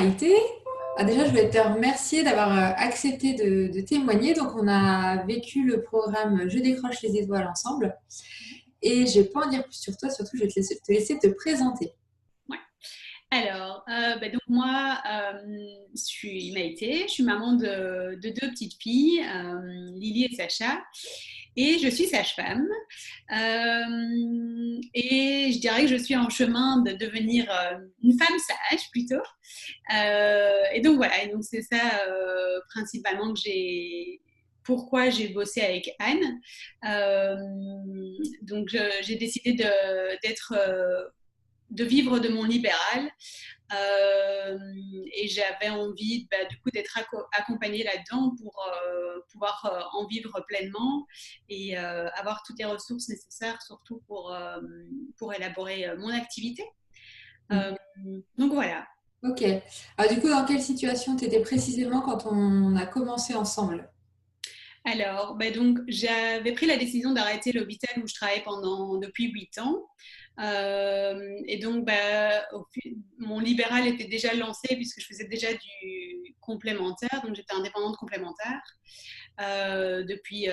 Maïté. Déjà, je voulais te remercier d'avoir accepté de témoigner. Donc, on a vécu le programme Je décroche les étoiles ensemble. Et je n'ai pas à en dire plus sur toi, surtout, je vais te laisser te présenter. Ouais. Alors, donc moi, je suis Maïté, je suis maman de deux petites filles, Lily et Sacha, et je suis sage-femme. Et je dirais que je suis en chemin de devenir une femme sage plutôt. Et donc voilà, et donc c'est ça principalement pourquoi j'ai bossé avec Anne. Euh, donc j'ai décidé de vivre de mon libéral. Euh, et j'avais envie du coup d'être accompagnée là-dedans pour pouvoir en vivre pleinement et avoir toutes les ressources nécessaires, surtout pour élaborer mon activité. Euh, donc voilà. Ok. Alors, du coup, dans quelle situation tu étais précisément quand on a commencé ensemble? Alors, donc, j'avais pris la décision d'arrêter l'hôpital où je travaillais depuis 8 ans. Et donc, mon libéral était déjà lancé puisque je faisais déjà du complémentaire. Donc, j'étais indépendante complémentaire depuis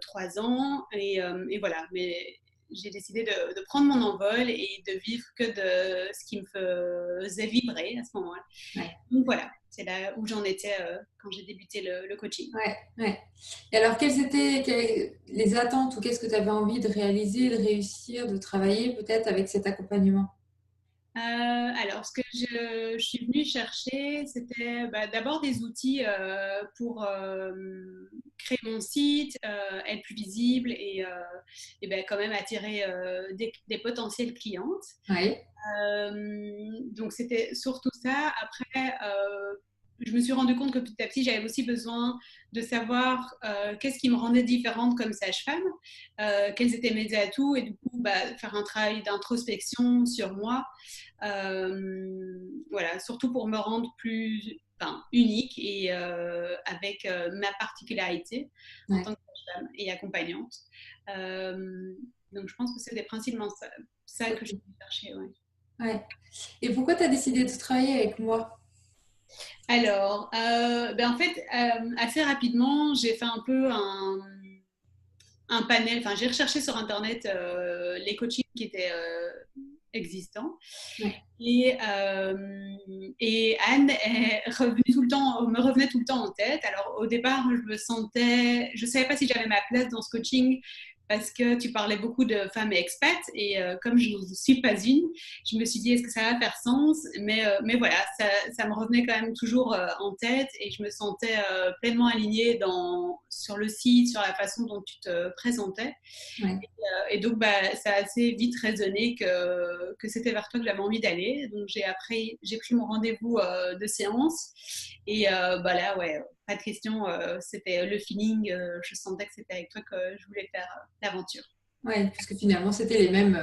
3 ans. Et voilà, mais j'ai décidé de prendre mon envol et de vivre que de ce qui me faisait vibrer à ce moment-là. Ouais. Donc, voilà, c'est là où j'en étais quand j'ai débuté le coaching. Ouais, ouais. Et alors, quelles étaient les attentes ou qu'est-ce que tu avais envie de réaliser, de réussir, de travailler peut-être avec cet accompagnement? Alors, ce que je suis venue chercher, c'était d'abord des outils pour créer mon site, être plus visible et quand même attirer des potentielles clientes. Oui. Donc, c'était surtout ça. Après, je me suis rendu compte que petit à petit, j'avais aussi besoin de savoir qu'est-ce qui me rendait différente comme sage-femme, quels étaient mes atouts et du coup, faire un travail d'introspection sur moi. Voilà, surtout pour me rendre plus unique et avec ma particularité en Ouais, tant que sage-femme et accompagnante. Euh, donc, je pense que c'est principalement ça que je ok. vais chercher. Ouais. Ouais. Et pourquoi tu as décidé de travailler avec moi? Alors, en fait, assez rapidement, j'ai fait un peu un panel, enfin, j'ai recherché sur Internet les coachings qui étaient existants. Ouais. Et Anne est revenue tout le temps, me revenait tout le temps en tête. Alors, au départ, je ne savais pas si j'avais ma place dans ce coaching parce que tu parlais beaucoup de femmes expats et comme je ne suis pas une, je me suis dit est-ce que ça va faire sens, mais voilà, ça me revenait quand même toujours en tête et je me sentais pleinement alignée sur le site, sur la façon dont tu te présentais. Ouais. Et donc, ça a assez vite résonné que c'était vers toi que j'avais envie d'aller. Donc, j'ai pris mon rendez-vous de séance. Et là, ouais, pas de question. C'était le feeling. Je sentais que c'était avec toi que je voulais faire l'aventure. Ouais, parce que finalement, c'était les mêmes,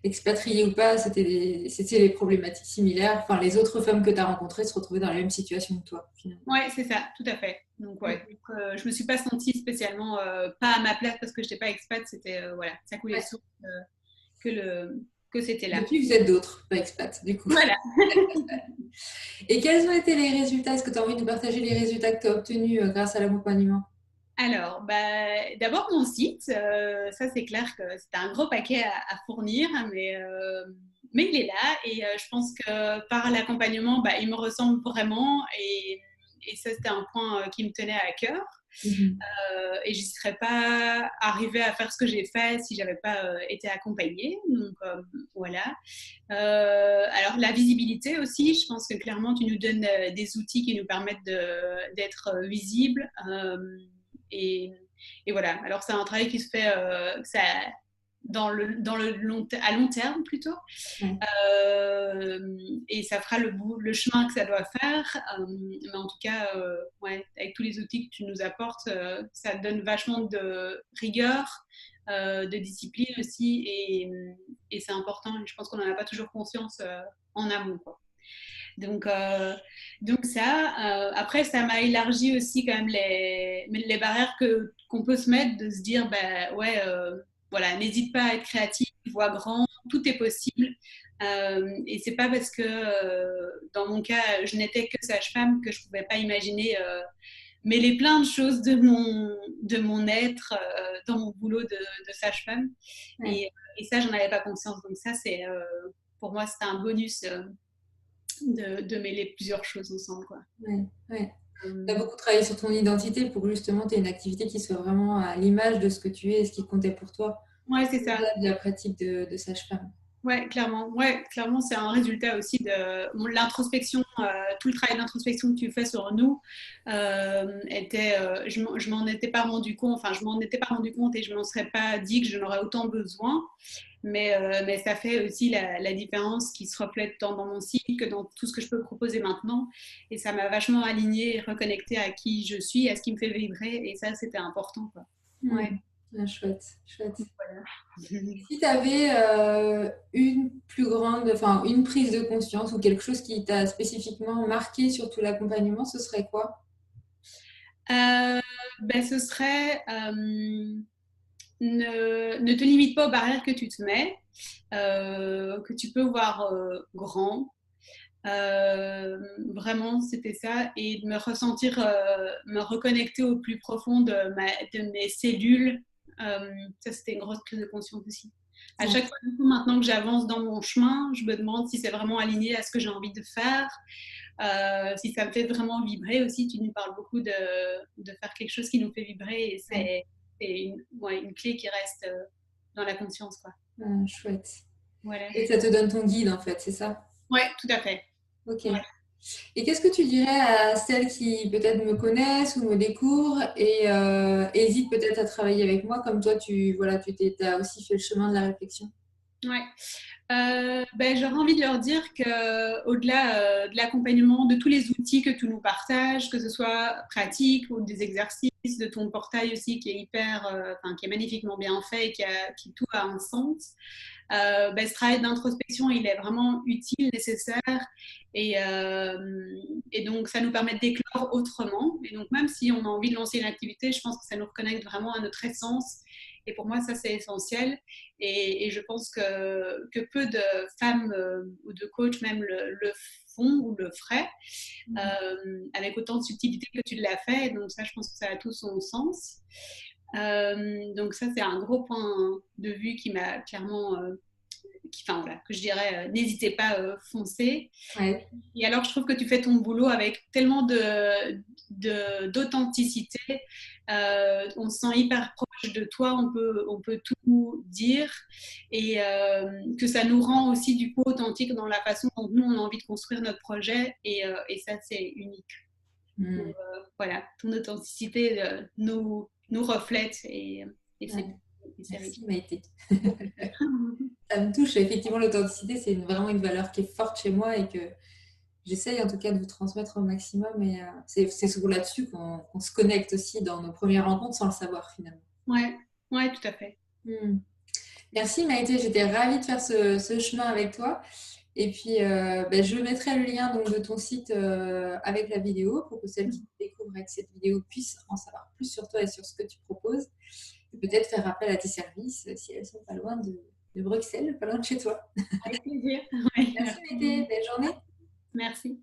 expatriés ou pas, c'était les problématiques similaires. Enfin, les autres femmes que tu as rencontrées se retrouvaient dans la même situation que toi, finalement. Ouais, c'est ça, tout à fait. Donc, ouais, Ok. je me suis pas sentie spécialement pas à ma place parce que je n'étais pas expat. C'était, voilà, ça coulait de Ouais. source que, que c'était là. Depuis, vous êtes d'autres, pas expats, du coup. Voilà. Et quels ont été les résultats? Est-ce que tu as envie de nous partager les résultats que tu as obtenus grâce à l'accompagnement? Alors, d'abord mon site, ça c'est clair que c'était un gros paquet à fournir, mais il est là et je pense que par l'accompagnement, il me ressemble vraiment et ça c'était un point qui me tenait à cœur Mhm. et je ne serais pas arrivée à faire ce que j'ai fait si j'avais pas été accompagnée. Donc voilà. Alors la visibilité aussi, je pense que clairement tu nous donnes des outils qui nous permettent d'être visibles. Et, et voilà. Alors, c'est un travail qui se fait à long terme plutôt. Ouais. Et ça fera le chemin que ça doit faire. Mais en tout cas, ouais, avec tous les outils que tu nous apportes, ça donne vachement de rigueur, de discipline aussi. Et c'est important. Je pense qu'on n'en a pas toujours conscience en amont, quoi. Donc, donc ça, après, ça m'a élargi aussi quand même les barrières qu'on peut se mettre, de se dire, ouais, voilà, n'hésite pas à être créatif, vois grand, tout est possible. Et c'est pas parce que, dans mon cas, je n'étais que sage-femme que je pouvais pas imaginer mêler plein de choses de mon être dans mon boulot de sage-femme. Ouais, Et ça, j'en avais pas conscience. Donc ça, c'est pour moi, c'était un bonus de mêler plusieurs choses ensemble, quoi. ouais, ouais. Tu as Euh, beaucoup travaillé sur ton identité pour que justement tu aies une activité qui soit vraiment à l'image de ce que tu es et ce qui comptait pour toi, ouais, c'est ça. au-delà de la pratique de sage-femme. Ouais, clairement. Ouais, clairement, c'est un résultat aussi de l'introspection, tout le travail d'introspection que tu fais sur nous je m'en étais pas rendu compte, enfin, je m'en étais pas rendu compte et je m'en serais pas dit que j'en aurais autant besoin. Mais ça fait aussi la différence qui se reflète tant dans mon site que dans tout ce que je peux proposer maintenant. Et ça m'a vachement alignée et reconnectée à qui je suis, à ce qui me fait vibrer. Et ça, c'était important, quoi. Hmm. Ouais. Ah, chouette, chouette. Voilà. Si tu avais une plus grande, enfin une prise de conscience ou quelque chose qui t'a spécifiquement marqué sur tout l'accompagnement, ce serait quoi? Ben, ce serait ne te limite pas aux barrières que tu te mets, que tu peux voir grand. Vraiment, c'était ça. Et de me ressentir, me reconnecter au plus profond de mes cellules. Ça, c'était une grosse prise de conscience aussi. À Ouais. chaque fois, du coup, maintenant que j'avance dans mon chemin, je me demande si c'est vraiment aligné à ce que j'ai envie de faire, si ça me fait vraiment vibrer aussi. Tu nous parles beaucoup de faire quelque chose qui nous fait vibrer et Ouais. c'est ouais, une clé qui reste dans la conscience, quoi. Ah, chouette. Voilà. Et ça te donne ton guide en fait, c'est ça? Ouais, tout à fait. Ok. Ouais. Et qu'est-ce que tu dirais à celles qui peut-être me connaissent ou me découvrent et hésitent peut-être à travailler avec moi, comme toi, voilà, t'as aussi fait le chemin de la réflexion. Ouais. Ben, j'aurais envie de leur dire que au-delà de l'accompagnement, de tous les outils que tu nous partages, que ce soit pratique ou des exercices, de ton portail aussi qui est enfin, qui est magnifiquement bien fait et qui tout a un sens. Ben, ce travail d'introspection, il est vraiment utile, nécessaire, et, euh, et donc ça nous permet d'éclore autrement. Et donc même si on a envie de lancer une activité, je pense que ça nous reconnecte vraiment à notre essence. Et pour moi, ça c'est essentiel. Et je pense que peu de femmes ou de coachs même le font ou le feraient avec autant de subtilité que tu l'as fait. Donc ça, je pense que ça a tout son sens. Donc ça, c'est un gros point de vue qui m'a clairement, enfin voilà, que je dirais, n'hésitez pas, foncez. Ouais. Et alors, je trouve que tu fais ton boulot avec tellement d'authenticité. On se sent hyper proche de toi, on peut tout dire et que ça nous rend aussi du coup authentique dans la façon dont nous on a envie de construire notre projet et ça c'est unique. Donc, Hmm. voilà, ton authenticité nous reflète et Ouais. c'est riche. Merci Maïté. Ça me touche, effectivement, l'authenticité, c'est vraiment une valeur qui est forte chez moi et que j'essaye en tout cas de vous transmettre au maximum. Et c'est souvent là-dessus qu'on se connecte aussi dans nos premières rencontres sans le savoir finalement. Ouais, ouais, tout à fait. Hmm. Merci Maïté, j'étais ravie de faire ce chemin avec toi. Et puis, ben, je mettrai le lien donc, de ton site avec la vidéo pour que celles qui te découvrent avec cette vidéo puissent en savoir plus sur toi et sur ce que tu proposes. Et peut-être faire appel à tes services si elles sont pas loin de Bruxelles, pas loin de chez toi. Avec plaisir. Ouais, Merci merci. Maïté, belle journée. Merci.